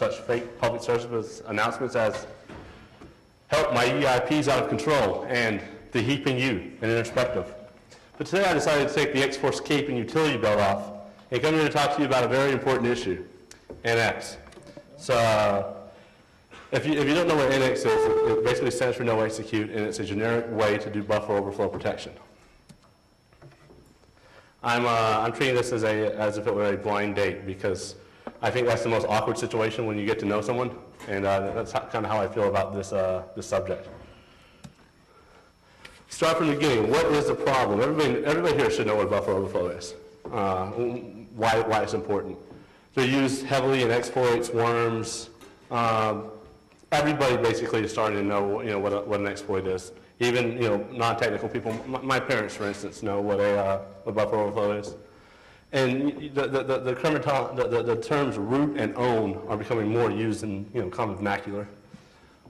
such fake public service announcements as, help, my EIP's out of control, and the heaping you, and introspective. But today I decided to take the X-Force cape and utility belt off and come here to talk to you about a very important issue, NX. So if you don't know what NX is, it basically stands for no execute, and it's a generic way to do buffer overflow protection. I'm treating this as if it were a blind date, because I think that's the most awkward situation when you get to know someone, and that's kind of how I feel about this subject. Start from the beginning. What is the problem? Everybody here should know what buffer overflow is. Why it's important. They're used heavily in exploits, worms. Everybody basically is starting to know, what an exploit is. Even non-technical people. My parents, for instance, know what buffer overflow is. And the terms root and own are becoming more used in common vernacular.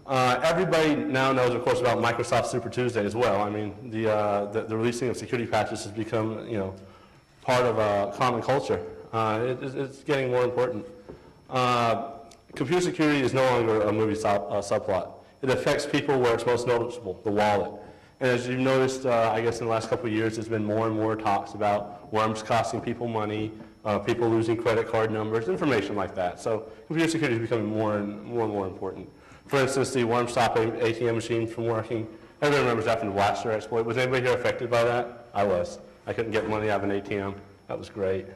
Everybody now knows, of course, about Microsoft Super Tuesday as well. I mean, the releasing of security patches has become part of common culture. It's getting more important. Computer security is no longer a movie subplot. It affects people where it's most noticeable, the wallet. And as you've noticed, I guess in the last couple of years, there's been more and more talks about worms costing people money, people losing credit card numbers, information like that. So computer security is becoming more and more important. For instance, the worm stop ATM machine from working. Everybody remembers that from the Blaster exploit. Was anybody here affected by that? I was. I couldn't get money out of an ATM. That was great.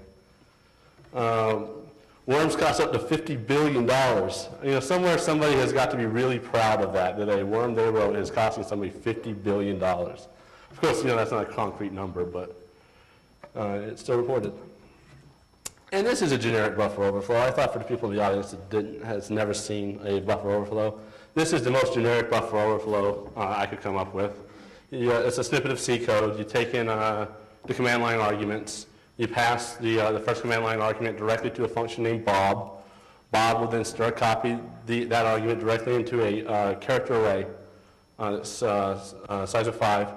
Worms cost up to $50 billion. Somewhere somebody has got to be really proud of that a worm they wrote is costing somebody $50 billion. Of course, that's not a concrete number, but it's still reported. And this is a generic buffer overflow. I thought for the people in the audience that has never seen a buffer overflow, this is the most generic buffer overflow I could come up with. It's a snippet of C code. You take in the command line arguments. You pass the first command line argument directly to a function named Bob. Bob will then start copy that argument directly into a character array that's size of 5,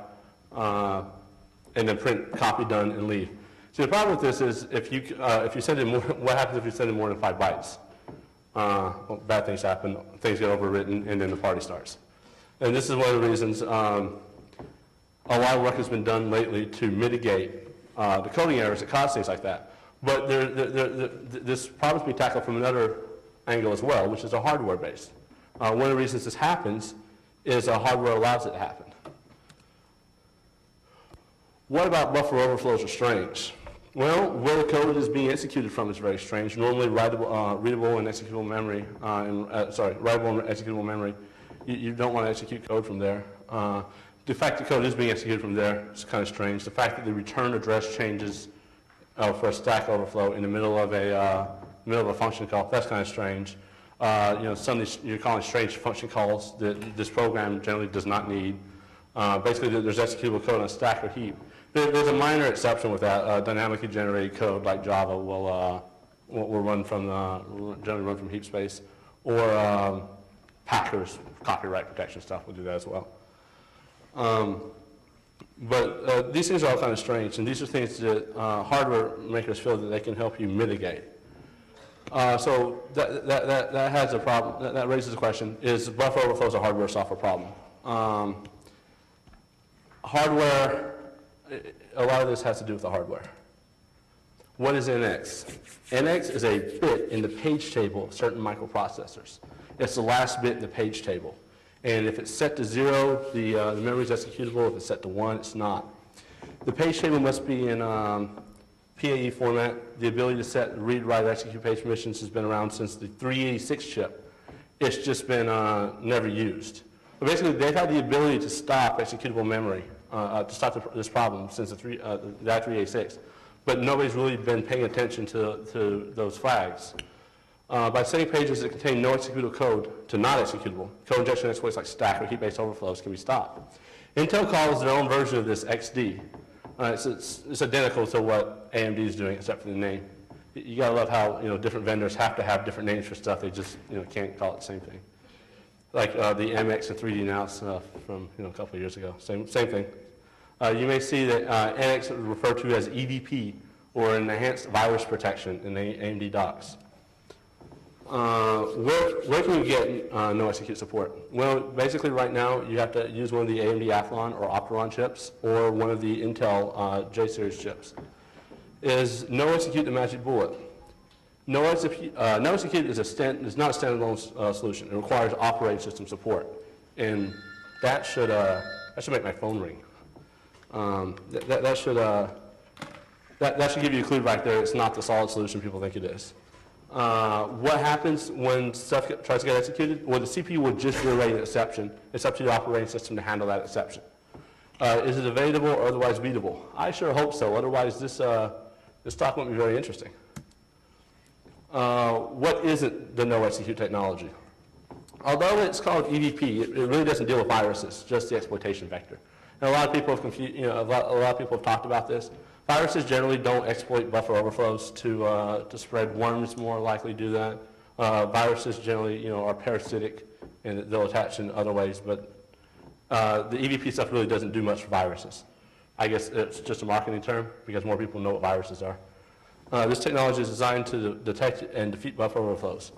and then print copy done and leave. See, the problem with this is if you send in more, what happens if you send in more than 5 bytes? Well, bad things happen. Things get overwritten, and then the party starts. And this is one of the reasons a lot of work has been done lately to mitigate the coding errors that cause things like that. But this problem is being tackled from another angle as well, which is a hardware base. One of the reasons this happens is hardware allows it to happen. What about buffer overflows are strange? Well, where the code is being executed from is very strange. Normally, readable and executable memory. Writable and executable memory. You don't want to execute code from there. The fact that code is being executed from there is kind of strange. The fact that the return address changes for a stack overflow in the middle of a function call, that's kind of strange. Some of these you're calling strange function calls that this program generally does not need. Basically, there's executable code on a stack or heap. There's a minor exception with that. Dynamically generated code like Java will generally run from heap space, or Packer's copyright protection stuff will do that as well. But these things are all kind of strange, and these are things that hardware makers feel that they can help you mitigate. So that has a problem. That raises the question: is buffer overflows a hardware-software problem? Hardware. A lot of this has to do with the hardware. What is NX? NX is a bit in the page table of certain microprocessors. It's the last bit in the page table. And if it's set to 0, the memory is executable. If it's set to 1, it's not. The page table must be in PAE format. The ability to set read, write, execute page permissions has been around since the 386 chip. It's just been never used. But basically, they've had the ability to stop executable memory, to stop this problem since the 386. But nobody's really been paying attention to those flags. By setting pages that contain no executable code to not executable, code injection exploits like stack or heap-based overflows can be stopped. Intel calls their own version of this XD. It's identical to what AMD is doing, except for the name. You gotta love how different vendors have to have different names for stuff. They just can't call it the same thing. Like the MX and 3D Now stuff from a couple of years ago. Same thing. You may see that NX is referred to as EVP, or Enhanced Virus Protection, in the AMD docs. Where can you get no execute support? Well, basically right now you have to use one of the AMD Athlon or Opteron chips or one of the Intel J-series chips. Is no execute the magic bullet? No execute is not a standalone solution. It requires operating system support, and that should make my phone ring. That should give you a clue right there. It's not the solid solution people think it is. What happens when stuff tries to get executed? Well, the CPU will just generate an exception. It's up to the operating system to handle that exception. Is it evadable or otherwise beatable? I sure hope so. Otherwise, this talk won't be very interesting. What isn't the no execute technology? Although it's called EVP, it really doesn't deal with viruses, just the exploitation vector. And a lot of people have confused, a lot of people have talked about this. Viruses generally don't exploit buffer overflows to spread. Worms more likely do that. Viruses generally, are parasitic and they'll attach in other ways, but the EVP stuff really doesn't do much for viruses. I guess it's just a marketing term because more people know what viruses are. This technology is designed to detect and defeat buffer overflows.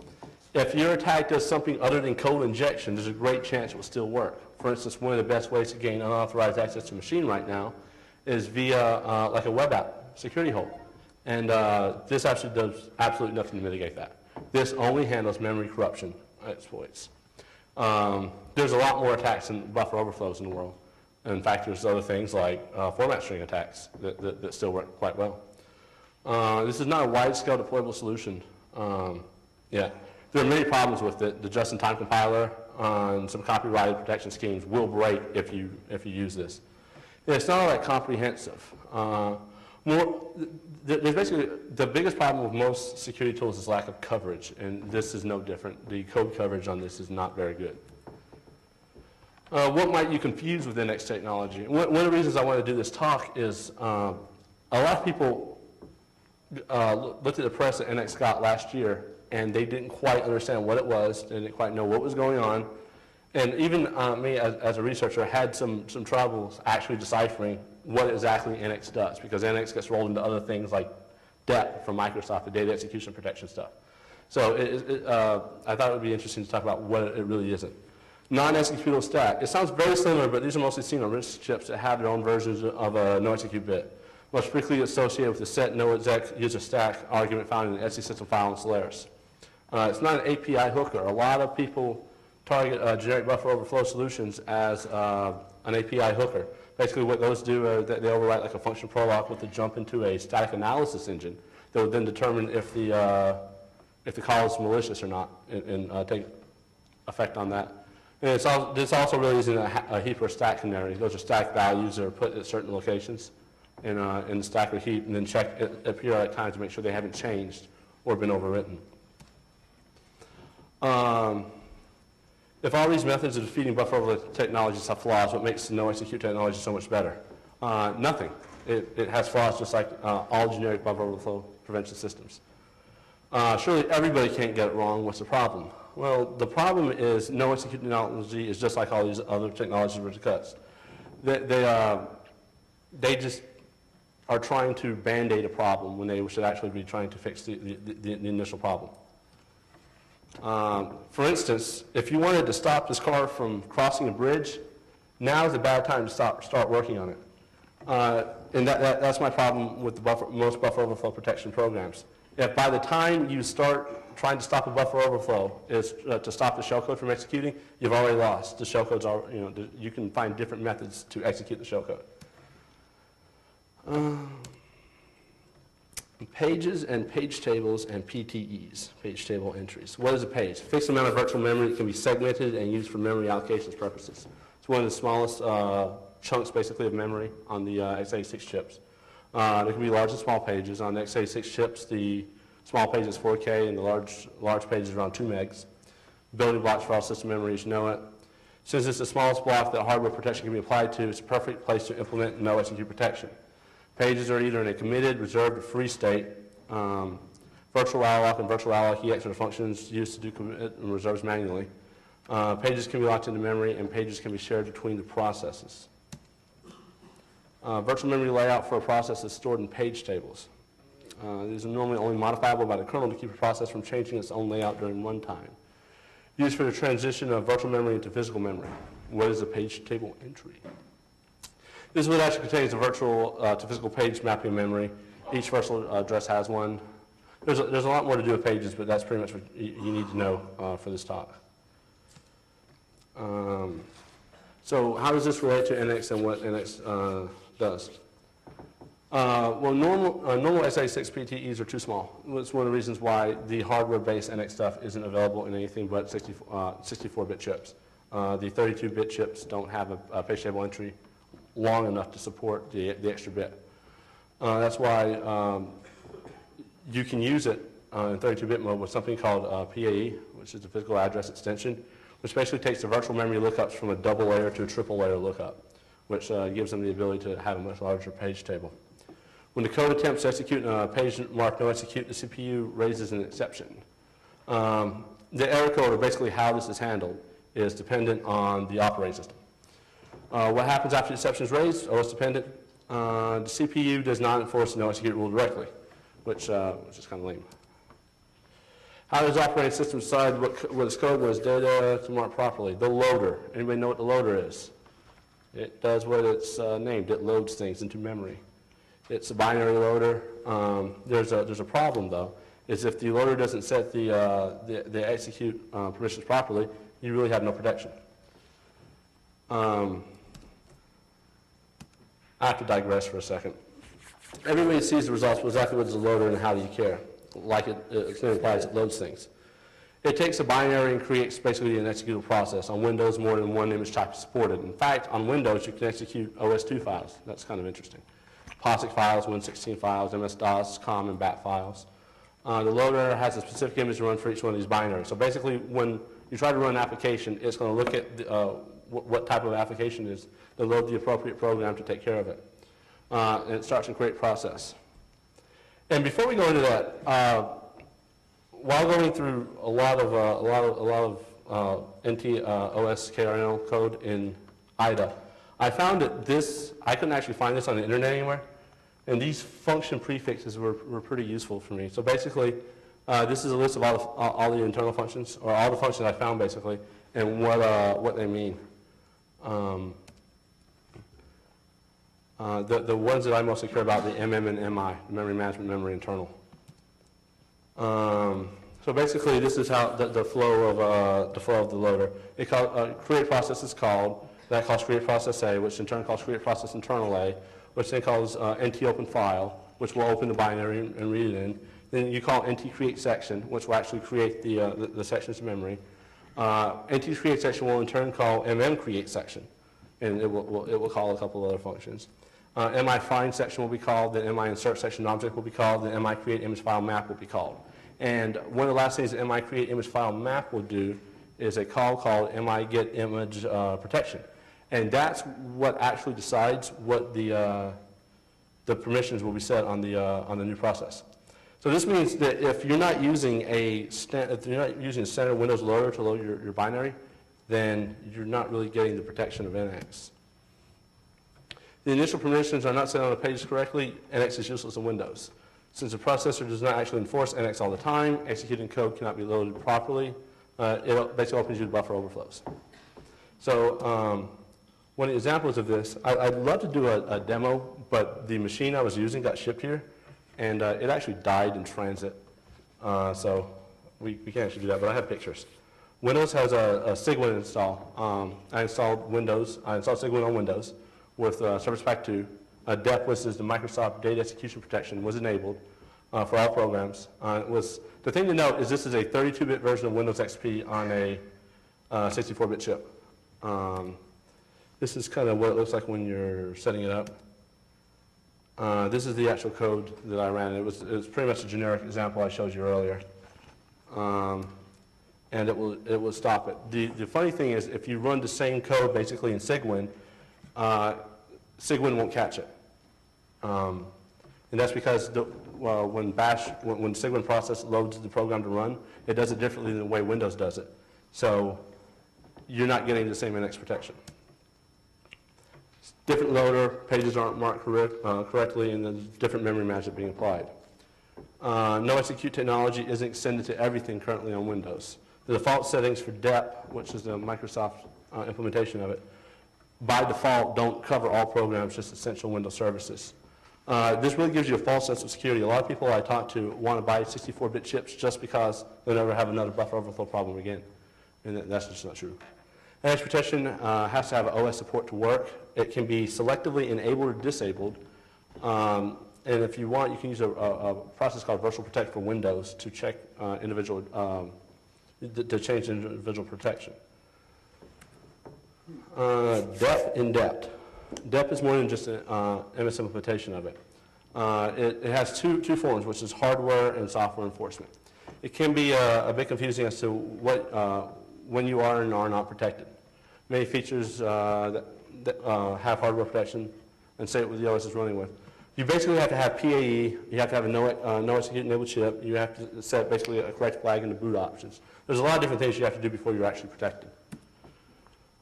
If your attack does something other than code injection, there's a great chance it will still work. For instance, one of the best ways to gain unauthorized access to a machine right now is via like a web app security hole. And this actually does absolutely nothing to mitigate that. This only handles memory corruption exploits. There's a lot more attacks than buffer overflows in the world. In fact, there's other things like format string attacks that still work quite well. This is not a wide-scale deployable solution. There are many problems with it. The just-in-time compiler and some copyrighted protection schemes will break if you use this. It's not all that comprehensive. There's basically the biggest problem with most security tools is lack of coverage, and this is no different. The code coverage on this is not very good. What might you confuse with NX technology? One of the reasons I want to do this talk is a lot of people looked at the press that NX got last year, and they didn't quite understand what it was. They didn't quite know what was going on. And even me, as a researcher, had some troubles actually deciphering what exactly NX does, because NX gets rolled into other things like DEP from Microsoft, the data execution protection stuff. So I thought it would be interesting to talk about what it really isn't. Non-executable stack. It sounds very similar, but these are mostly seen on RISC chips that have their own versions of a no-execute bit. Most frequently associated with the set no-exec user stack argument found in the Etsy system file in Solaris. It's not an API hooker. A lot of people target generic buffer overflow solutions as an API hooker. Basically what those do is that they overwrite like a function prologue with a jump into a static analysis engine that would then determine if the call is malicious or not and take effect on that. And this also really isn't a heap or stack canary. Those are stack values that are put at certain locations in the stack or heap, and then check at periodic times to make sure they haven't changed or been overwritten. If all these methods of defeating buffer overflow technologies have flaws, what makes the no-execute technology so much better? Nothing. It has flaws just like all generic buffer overflow prevention systems. Surely everybody can't get it wrong. What's the problem? Well, the problem is no-execute technology is just like all these other technologies with cuts. They just are trying to band-aid a problem when they should actually be trying to fix the initial problem. For instance, if you wanted to stop this car from crossing a bridge, now is a bad time to start working on it. And that's my problem with most buffer overflow protection programs. If by the time you start trying to stop a buffer overflow is to stop the shellcode from executing, you've already lost. The shellcodes are, you can find different methods to execute the shellcode. Pages and page tables and PTEs, page table entries. What is a page? A fixed amount of virtual memory that can be segmented and used for memory allocations purposes. It's one of the smallest chunks, basically, of memory on the x86 chips. There can be large and small pages. On the x86 chips, the small page is 4K and the large page is around 2 megs. Building blocks for all system memory, you know it. Since it's the smallest block that hardware protection can be applied to, it's a perfect place to implement no execute protection. Pages are either in a committed, reserved, or free state. Virtual alloc and virtual alloc EX are functions used to do commit and reserves manually. Pages can be locked into memory, and pages can be shared between the processes. Virtual memory layout for a process is stored in page tables. These are normally only modifiable by the kernel to keep a process from changing its own layout during runtime. Used for the transition of virtual memory into physical memory. What is a page table entry? This is what actually contains a virtual to physical page mapping memory. Each virtual address has one. There's a lot more to do with pages, but that's pretty much what you need to know for this talk. So how does this relate to NX and what NX does? Well, normal x86 PTEs are too small. It's one of the reasons why the hardware-based NX stuff isn't available in anything but 64-bit chips. The 32-bit chips don't have a page table entry long enough to support the extra bit. That's why you can use it in 32-bit mode with something called PAE, which is the physical address extension, which basically takes the virtual memory lookups from a double layer to a triple layer lookup, which gives them the ability to have a much larger page table. When the code attempts to execute a page marked no execute, the CPU raises an exception. The error code, or basically how this is handled, is dependent on the operating system. What happens after the exception is raised, OS dependent, the CPU does not enforce the no execute rule directly, which is kind of lame. How does the operating system decide what its code was data to mark properly? The loader. Anybody know what the loader is? It does what it's named. It loads things into memory. It's a binary loader. There's a problem though. Is if the loader doesn't set the execute permissions properly, you really have no protection. I have to digress for a second. Everybody sees the results, but exactly what is a loader and how do you care? Like it implies, it loads things. It takes a binary and creates basically an executable process. On Windows, more than one image type is supported. In fact, on Windows, you can execute OS2 files. That's kind of interesting. POSIX files, Win16 files, MS-DOS, COM, and BAT files. The loader has a specific image to run for each one of these binaries. So basically, when you try to run an application, it's going to look at what type of application it is, to load the appropriate program to take care of it. And it starts a create process. And before we go into that, while going through a lot of NT-OS KRNL code in IDA, I found that I couldn't actually find this on the internet anywhere, and these function prefixes were pretty useful for me. So basically, this is a list of all the internal functions, or all the functions I found basically, and what they mean. The ones that I mostly care about, the MM and MI, memory management, memory internal. So basically, this is how the flow of the loader. Create process is called. That calls create process A, which in turn calls create process internal A, which then calls NT open file, which will open the binary and read it in. Then you call NT create section, which will actually create the sections of memory. NT create section will in turn call MM create section, and it will call a couple of other functions. MI find section will be called, then MI insert section object will be called, then MI create image file map will be called. And one of the last things that MI create image file map will do is a call called MI get image protection. And that's what actually decides what the permissions will be set on the new process. So this means that if you're not using a standard Windows loader to load your binary, then you're not really getting the protection of NX. The initial permissions are not set on the page correctly, NX is useless in Windows. Since the processor does not actually enforce NX all the time, executing code cannot be loaded properly. It basically opens you to buffer overflows. So one of the examples of this, I'd love to do a demo, but the machine I was using got shipped here, and it actually died in transit. So we can't actually do that, but I have pictures. Windows has a Cygwin install. I installed Cygwin on Windows with Service Pack 2. DEP, which is the Microsoft Data Execution Protection, was enabled for all programs. The thing to note is this is a 32-bit version of Windows XP on a 64-bit chip. This is kind of what it looks like when you're setting it up. This is the actual code that I ran. It was pretty much a generic example I showed you earlier. And it will stop it. The funny thing is, if you run the same code basically in Cygwin, Cygwin won't catch it. And that's because when Cygwin process loads the program to run, it does it differently than the way Windows does it. So you're not getting the same NX protection. Different loader, pages aren't marked correctly, and there's different memory management being applied. No execute technology isn't extended to everything currently on Windows. The default settings for DEP, which is the Microsoft implementation of it, by default don't cover all programs, just essential Windows services. This really gives you a false sense of security. A lot of people I talk to want to buy 64-bit chips just because they'll never have another buffer overflow problem again. And that's just not true. Edge protection has to have OS support to work. It can be selectively enabled or disabled. And if you want, you can use a process called Virtual Protect for Windows to check to change individual protection. DEP in depth. DEP is more than just an MS implementation of it. It has two forms, which is hardware and software enforcement. It can be a bit confusing as to when you are and are not protected. Many features that have hardware protection and say what the OS is running with. You basically have to have PAE, you have to have a no execute enabled chip, you have to set basically a correct flag in the boot options. There's a lot of different things you have to do before you're actually protected.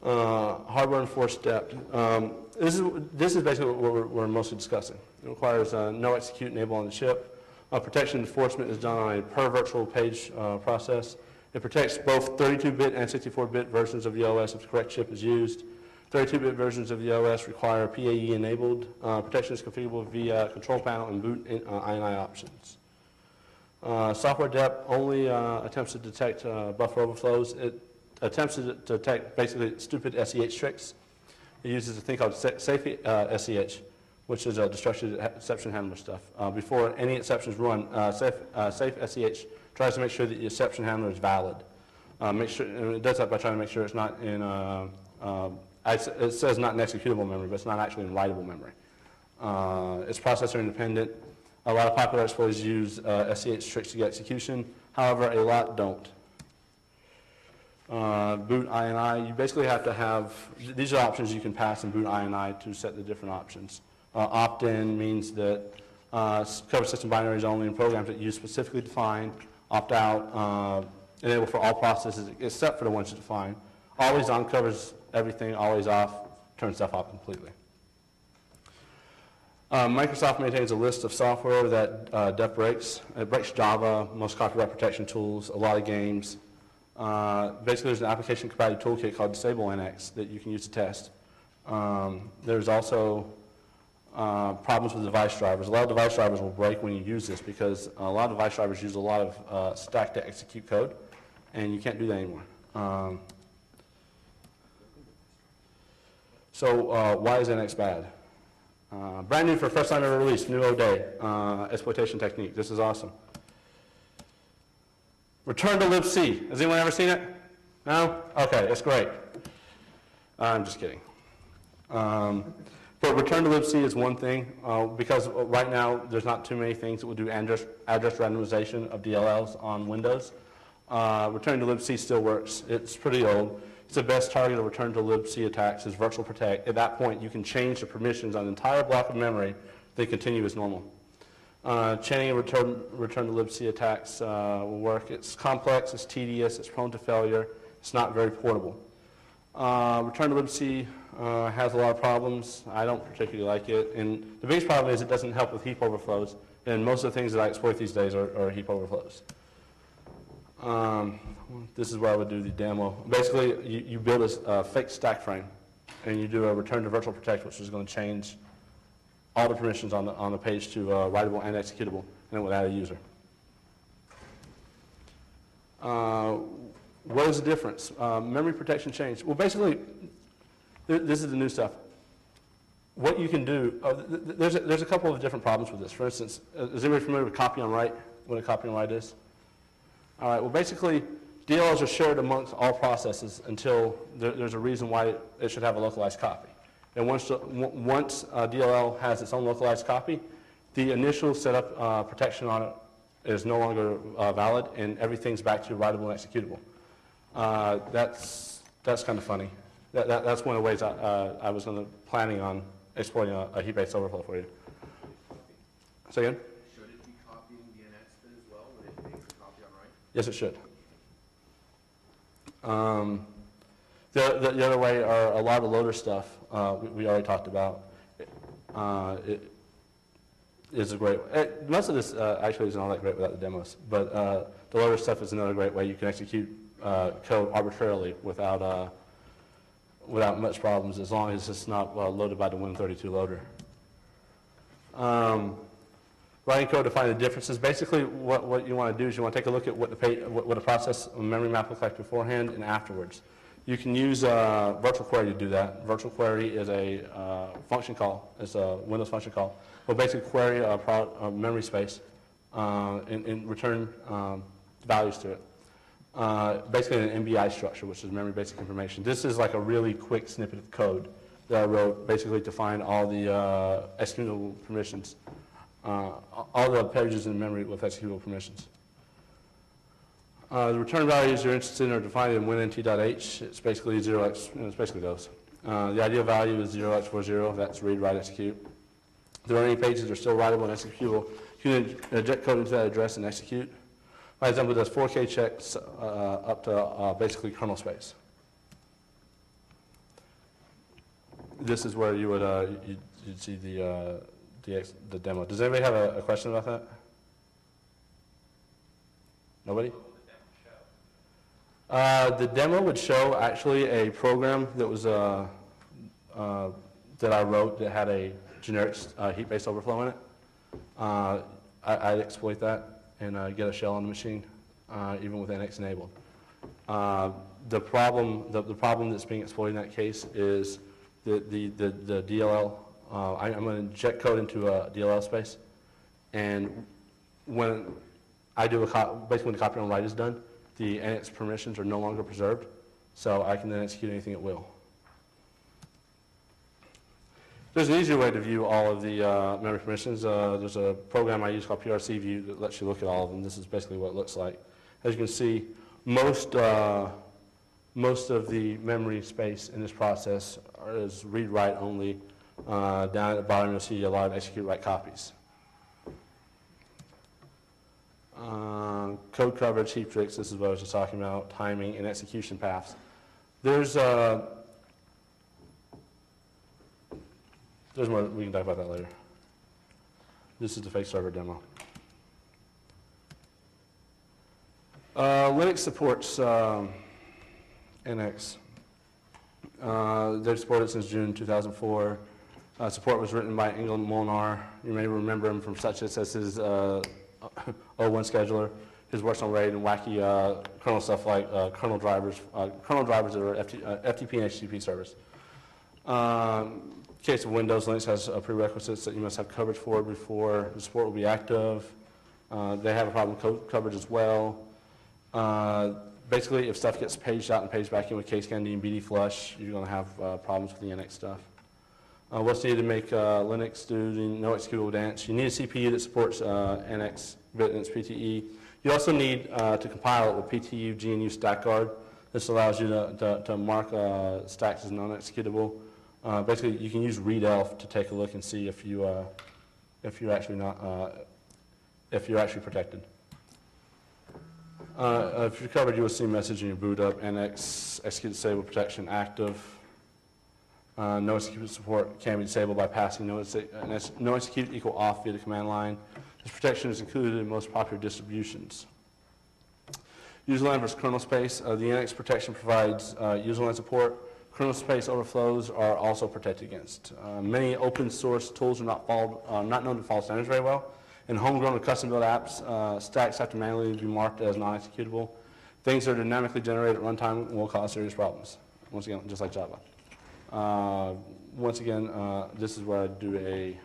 Hardware enforced depth. This is basically what we're mostly discussing. It requires no execute enable on the chip. Protection enforcement is done on a per virtual page process. It protects both 32-bit and 64-bit versions of the OS if the correct chip is used. 32-bit versions of the OS require PAE enabled. Protection is configurable via control panel and boot INI options. Software depth only attempts to detect buffer overflows. It attempts to detect basically stupid SEH tricks. It uses a thing called safe SEH, which is a destructive exception handler stuff. Before any exceptions run, safe SEH tries to make sure that the exception handler is valid. And it does that by trying to make sure it's not in it says not in executable memory, but it's not actually in writable memory. It's processor independent. A lot of popular exploits use SEH tricks to get execution. However, a lot don't. Boot INI, you basically have to have, these are options you can pass in boot INI to set the different options. Opt-in means that cover system binaries only in programs that you specifically define. Opt-out, enable for all processes except for the ones you define. Always on covers everything, always off, turn stuff off completely. Microsoft maintains a list of software that DEP breaks. It breaks Java, most copyright protection tools, a lot of games. Basically, there's an application compatibility toolkit called Disable NX that you can use to test. There's also problems with device drivers. A lot of device drivers will break when you use this because a lot of device drivers use a lot of stack to execute code, and you can't do that anymore. So why is NX bad? Brand new for first time ever released, new O'Day exploitation technique. This is awesome. Return to libc. Has anyone ever seen it? No? Okay, that's great. I'm just kidding. But return to libc is one thing because right now there's not too many things that will do address randomization of DLLs on Windows. Return to libc still works. It's pretty old. It's the best target of return to libc attacks is Virtual Protect. At that point, you can change the permissions on an entire block of memory. They continue as normal. Chaining and return to libc attacks will work. It's complex, it's tedious, it's prone to failure. It's not very portable. Return to libc has a lot of problems. I don't particularly like it. And the biggest problem is it doesn't help with heap overflows. And most of the things that I exploit these days are heap overflows. This is where I would do the demo. Basically, you build a fake stack frame, and you do a return to Virtual Protect, which is going to change all the permissions on the page to writable and executable, and it would add a user. What is the difference? Memory protection change. Well, basically, this is the new stuff. What you can do, there's a couple of different problems with this. For instance, is anybody familiar with copy on write? What a copy on write is? All right, well, basically, DLLs are shared amongst all processes until there's a reason why it should have a localized copy. And once a DLL has its own localized copy, the initial setup protection on it is no longer valid, and everything's back to writable and executable. That's kind of funny. That's one of the ways I was planning on exploiting a heap-based overflow for you. Say again? Should it be copying the NX bit as well when it makes a copy on write? Yes, it should. The other way are a lot of loader stuff we already talked about. is a great, most of this actually isn't all that great without the demos, but the loader stuff is another great way. You can execute code arbitrarily without much problems, as long as it's not loaded by the Win32 loader. Writing code to find the differences. Basically, what you want to do is you want to take a look at what a process a memory map looks like beforehand and afterwards. You can use virtual query to do that. Virtual query is a function call. It's a Windows function call. We'll basically query a memory space and return values to it. Basically an MBI structure, which is memory basic information. This is like a really quick snippet of code that I wrote basically to find all the executable permissions, all the pages in memory with executable permissions. The return values you're interested in are defined in winnt.h. It's basically 0x, it's basically those. The ideal value is 0x40, that's read, write, execute. If there are any pages that are still writable and executable, you can inject code into that address and execute. For example, it does 4K checks up to basically kernel space. This is where you would you'd see the demo. Does anybody have a question about that? Nobody? The demo would show actually a program that was that I wrote that had a generic heap-based overflow in it. I'd exploit that and get a shell on the machine, even with NX enabled. The problem that's being exploited in that case is the DLL. I'm going to inject code into a DLL space, and when I do basically when the copy on write is done, the NX permissions are no longer preserved, so I can then execute anything at will. There's an easier way to view all of the memory permissions. There's a program I use called PRC View that lets you look at all of them. This is basically what it looks like. As you can see, most of the memory space in this process is read-write only. Down at the bottom, you'll see a lot of execute-write copies. Code coverage, heap tricks, this is what I was just talking about, timing, and execution paths. There's more, we can talk about that later. This is the fake server demo. Linux supports NX. They've supported it since June 2004. Support was written by England Molnar. You may remember him from such as his O1 scheduler. His works on RAID and wacky kernel stuff like kernel drivers that are FTP and HTTP servers. In case of Windows, Linux has prerequisites that you must have coverage for before the support will be active. They have a problem with code coverage as well. Basically, if stuff gets paged out and paged back in with kscand and BD flush, you're going to have problems with the NX stuff. What's needed to make Linux do the no executable dance? You need a CPU that supports NX, BitNX, PTE. You also need to compile it with PTU, GNU stack guard. This allows you to mark stacks as non-executable. Basically, you can use readelf to take a look and see if you're actually protected. If you're covered, you will see a message in your boot up, NX execute disable protection active. No execute support can be disabled by passing no execute equal off via the command line. This protection is included in most popular distributions. User line versus kernel space. The NX protection provides user line support. Kernel space overflows are also protected against. Many open source tools are not known to follow standards very well. In homegrown or custom built apps, stacks have to manually be marked as non-executable. Things that are dynamically generated at runtime will cause serious problems. Once again, just like Java. This is where I do a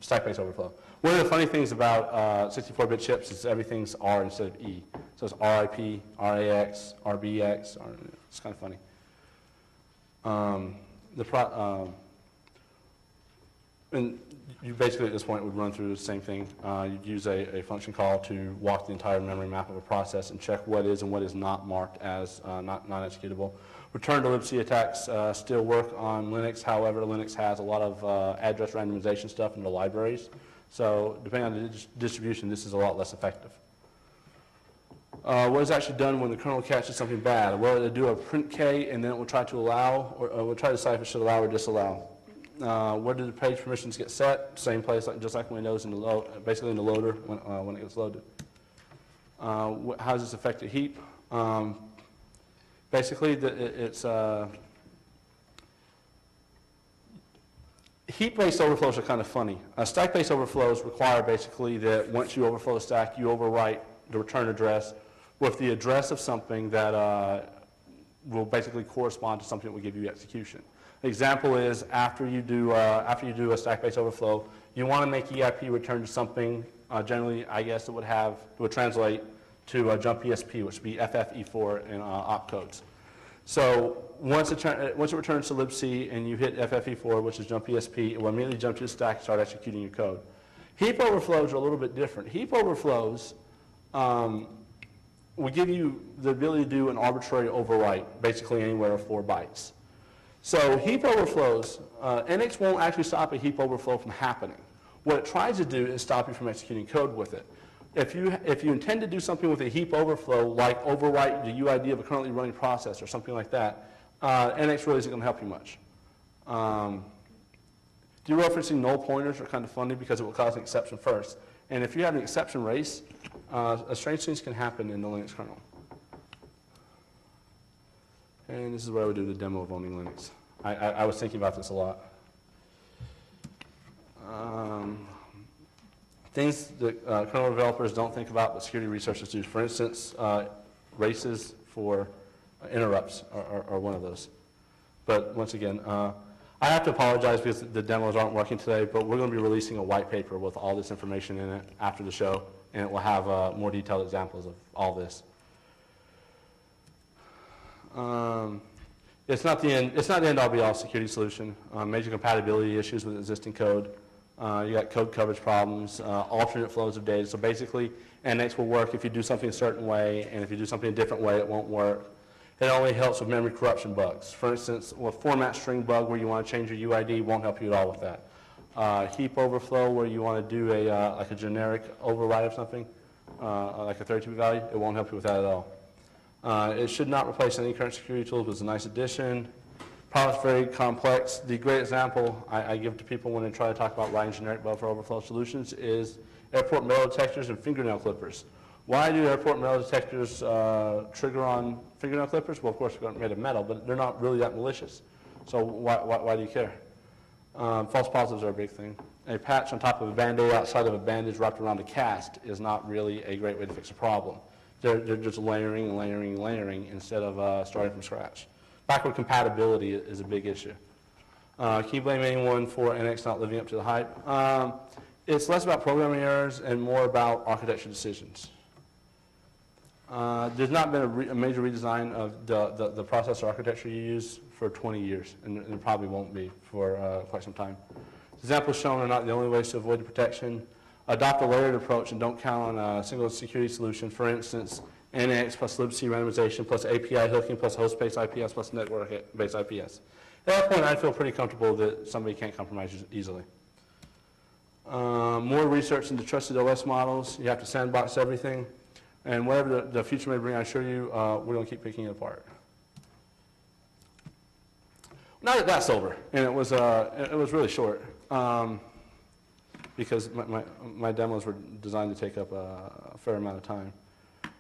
stack-based overflow. One of the funny things about 64-bit chips is everything's R instead of E. So it's RIP, RAX, RBX. It's kind of funny. And you basically at this point would run through the same thing. You'd use a function call to walk the entire memory map of a process and check what is and what is not marked as non-executable. Return to libc attacks still work on Linux. However, Linux has a lot of address randomization stuff in the libraries. So depending on the distribution, this is a lot less effective. What is actually done when the kernel catches something bad? Well, it'll do a print K, and then it will try to allow, or will try to decide if it should allow or disallow. Where do the page permissions get set? Same place, just like Windows, in the basically in the loader when it gets loaded. How does this affect a heap? Basically, heap-based overflows are kind of funny. Stack-based overflows require basically that once you overflow a stack, you overwrite the return address with the address of something that will basically correspond to something that will give you execution. An example is after you do a stack-based overflow, you want to make EIP return to something generally, I guess, it would translate to jump ESP, which would be FFE4 in opcodes. So once it returns to libc and you hit FFE4, which is jump ESP, it will immediately jump to the stack and start executing your code. Heap overflows are a little bit different. Heap overflows will give you the ability to do an arbitrary overwrite, basically anywhere of 4 bytes. So heap overflows, NX won't actually stop a heap overflow from happening. What it tries to do is stop you from executing code with it. If you intend to do something with a heap overflow, like overwrite the UID of a currently running process or something like that, NX really isn't going to help you much. Dereferencing null pointers are kind of funny because it will cause an exception first. And if you have an exception race, strange things can happen in the Linux kernel. And this is where I would do the demo of owning Linux. I was thinking about this a lot. Things that kernel developers don't think about, but security researchers do. For instance, races for interrupts are one of those. But once again, I have to apologize because the demos aren't working today, but we're going to be releasing a white paper with all this information in it after the show, and it will have more detailed examples of all this. It's not the end all be all security solution. Major compatibility issues with existing code. You got code coverage problems, alternate flows of data. So basically, NX will work if you do something a certain way, and if you do something a different way, it won't work. It only helps with memory corruption bugs. For instance, a format string bug where you want to change your UID won't help you at all with that. Heap overflow where you want to do like a generic override of something, like a 32-bit value, it won't help you with that at all. It should not replace any current security tools, but it's a nice addition. Problem's very complex. The great example I give to people when they try to talk about writing generic buffer overflow solutions is airport metal detectors and fingernail clippers. Why do airport metal detectors trigger on fingernail clippers? Well, of course, they're made of metal, but they're not really that malicious. So why do you care? False positives are a big thing. A patch on top of a Band-Aid outside of a bandage wrapped around a cast is not really a great way to fix a problem. They're just layering instead of starting from scratch. Backward compatibility is a big issue. Can you blame anyone for NX not living up to the hype? It's less about programming errors and more about architecture decisions. There's not been a major redesign of the processor architecture you use for 20 years, and there probably won't be for quite some time. Examples shown are not the only ways to avoid the protection. Adopt a layered approach and don't count on a single security solution. For instance, NX plus libc randomization plus API hooking plus host-based IPS plus network-based IPS. At that point, I feel pretty comfortable that somebody can't compromise easily. More research into trusted OS models. You have to sandbox everything. And whatever the future may bring, I assure you, we're going to keep picking it apart. Now that that's over, and it was really short, because my demos were designed to take up a fair amount of time.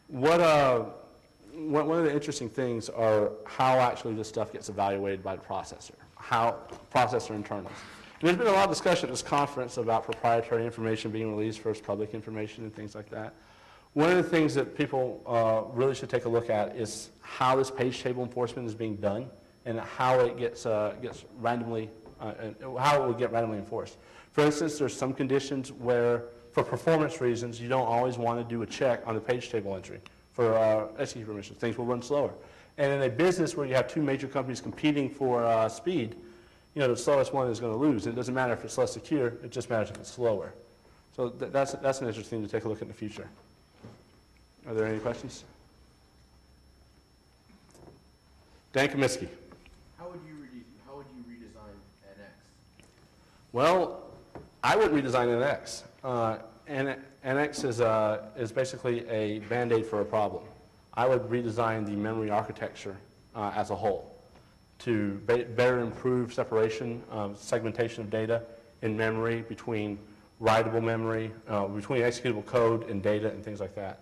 One of the interesting things are how actually this stuff gets evaluated by the processor, how processor internals. And there's been a lot of discussion at this conference about proprietary information being released versus public information and things like that. One of the things that people really should take a look at is how this page table enforcement is being done and how it gets randomly, how it will get randomly enforced. For instance, there's some conditions where, for performance reasons, you don't always want to do a check on the page table entry for execute permissions. Things will run slower. And in a business where you have two major companies competing for speed, you know, the slowest one is going to lose. And it doesn't matter if it's less secure, it just matters if it's slower. So that's an interesting thing to take a look at in the future. Are there any questions? Dan Comiskey. How would you redesign NX? Well, I wouldn't redesign NX. NX is basically a Band-Aid for a problem. I would redesign the memory architecture as a whole. to better improve separation, segmentation of data in memory between writable memory, between executable code and data and things like that.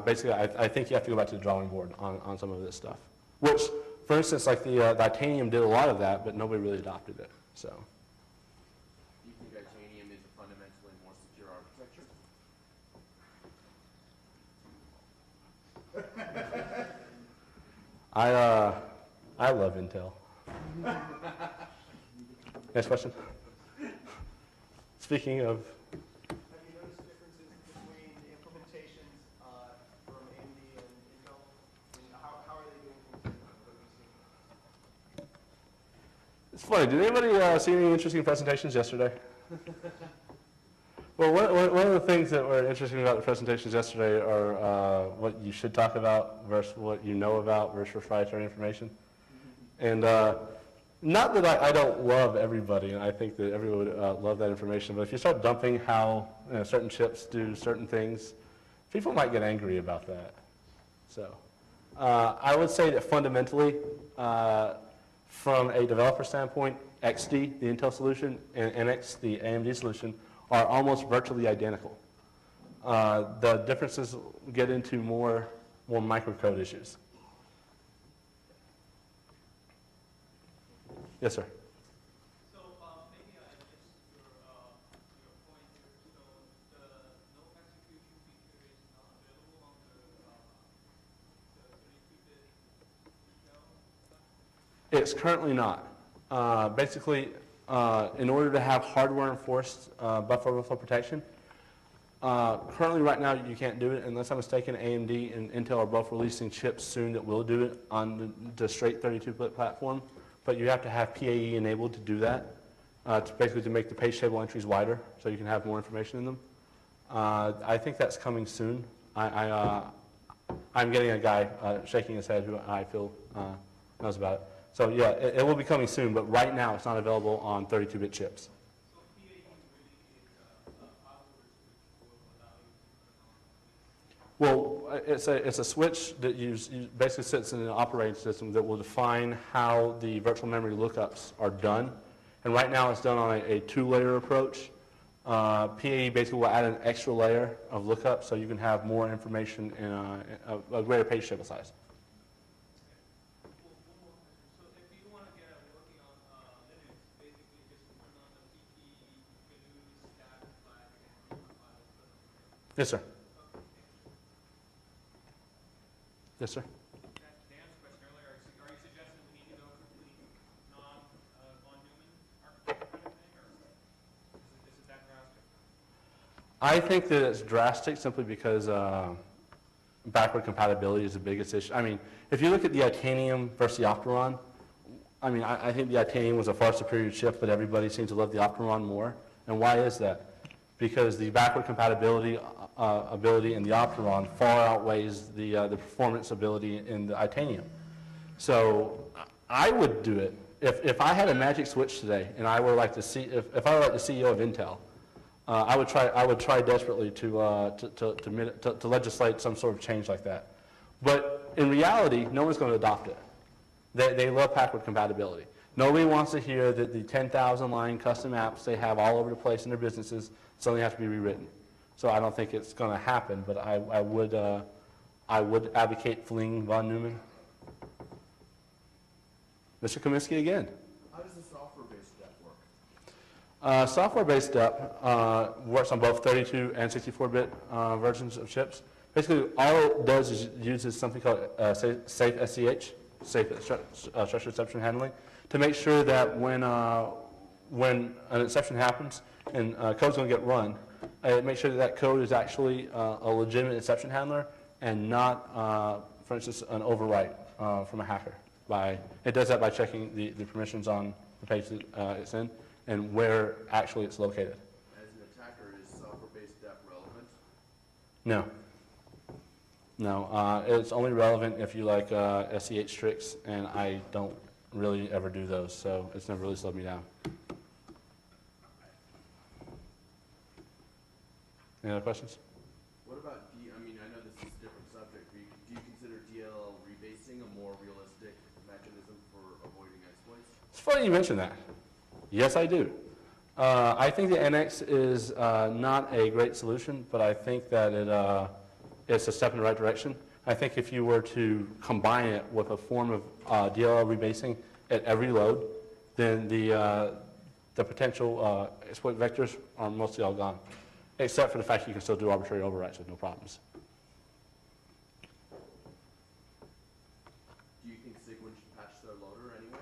Basically, I think you have to go back to the drawing board on some of this stuff. Which, for instance, like the Itanium did a lot of that, but nobody really adopted it. So, Do you think Itanium is a fundamentally more secure architecture? I love Intel. Next question. Speaking of, Have you noticed differences between the implementations from AMD and Intel? And how are they doing things different than what you've seen? it's funny, did anybody see any interesting presentations yesterday? Well, one of the things that were interesting about the presentations yesterday are what you should talk about versus what you know about versus proprietary information. And not that I don't love everybody, and I think that everyone would love that information, but if you start dumping how certain chips do certain things, people might get angry about that. So I would say that fundamentally, from a developer standpoint, XD, the Intel solution, and NX, the AMD solution, are almost virtually identical. The differences get into more microcode issues. Yes, sir. So maybe I missed your point here. So the no execution feature is not available on the 32-bit shell? It's currently not. Basically, in order to have hardware-enforced buffer overflow protection, currently right now you can't do it. Unless I'm mistaken, AMD and Intel are both releasing chips soon that will do it on the straight 32-bit platform. But you have to have PAE enabled to do that, basically to make the page table entries wider so you can have more information in them. I think that's coming soon. I'm getting a guy shaking his head who I feel knows about it. So yeah, it will be coming soon, but right now it's not available on 32-bit chips. So PAE really is a hardware switch will allow you to turn on Well, it's a switch that basically sits in an operating system that will define how the virtual memory lookups are done. And right now it's done on a two-layer approach. PAE basically will add an extra layer of lookup so you can have more information in a greater page table size. One more question. So if you want to get working on Linux, basically just turn on the PT, GNU, stack, flag, and compile it. Yes, sir. Yes, sir. Dan's question earlier, are you suggesting we need to go completely non-von Neumann architecture kind of thing, or is it that drastic? I think that it's drastic simply because backward compatibility is the biggest issue. I mean, if you look at the Itanium versus the Opteron, I mean, I think the Itanium was a far superior chip, but everybody seems to love the Opteron more. And why is that? Because the backward compatibility ability in the Opteron far outweighs the performance ability in the Itanium. So I would do it. If I had a magic switch today and I were like the if I were like the CEO of Intel, I would try desperately to legislate some sort of change like that. But in reality, no one's going to adopt it. They love backward compatibility. Nobody wants to hear that the 10,000 line custom apps they have all over the place in their businesses suddenly have to be rewritten. So I don't think it's going to happen, but I would advocate fleeing von Neumann. Mr. Kaminsky again. How does the software-based step work? Software-based step works on both 32 and 64-bit versions of chips. Basically, all it does is uses something called safe SCH, safe structured exception handling, to make sure that when an exception happens and code's going to get run, make sure that code is actually a legitimate exception handler and not, for instance, an overwrite from a hacker. It does that by checking the permissions on the page that it's in and where actually it's located. As an attacker, is software-based step relevant? No. No, it's only relevant if you like SCH tricks, and I don't really ever do those, so it's never really slowed me down. Any other questions? What about I mean, I know this is a different subject, but do you consider DLL rebasing a more realistic mechanism for avoiding It's funny you mention that. Yes, I do. I think the NX is not a great solution, but I think that it's a step in the right direction. I think if you were to combine it with a form of DLL rebasing at every load, then the potential exploit vectors are mostly all gone, except for the fact you can still do arbitrary overwrites with no problems. Do you think Sigwin should patch their loader anyway?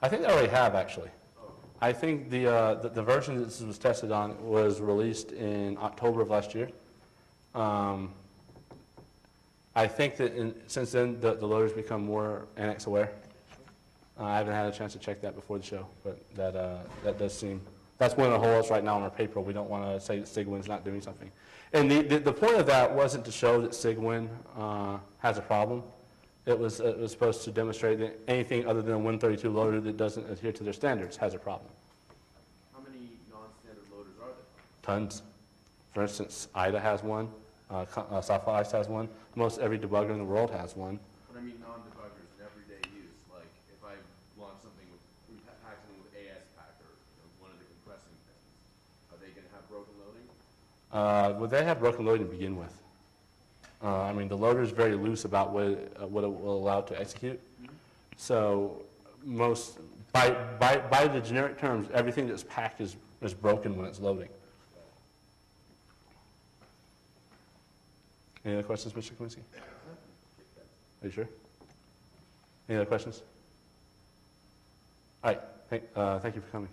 I think they already have, actually. Oh, I think the version that this was tested on was released in October of last year. I think that since then, the loader's become more NX aware. I haven't had a chance to check that before the show, but that does seem, that's one of the holes right now in our paper. We don't want to say that Sigwin's not doing something. And the point of that wasn't to show that Sigwin has a problem. It was supposed to demonstrate that anything other than a Win32 loader that doesn't adhere to their standards has a problem. how many non-standard loaders are there? Tons. For instance, IDA has one. Software Ice has one. Most every debugger in the world has one. But I mean non-debuggers in everyday use, like if I launch something with, pack something with AS Packer, one of the compressing things, are they going to have broken loading? Well, they have broken loading to begin with. I mean, the loader is very loose about what it will allow it to execute. So most, by the generic terms, everything that's packed is broken when it's loading. Any other questions, Mr. Kaminsky? Are you sure? Any other questions? All right, thank you for coming.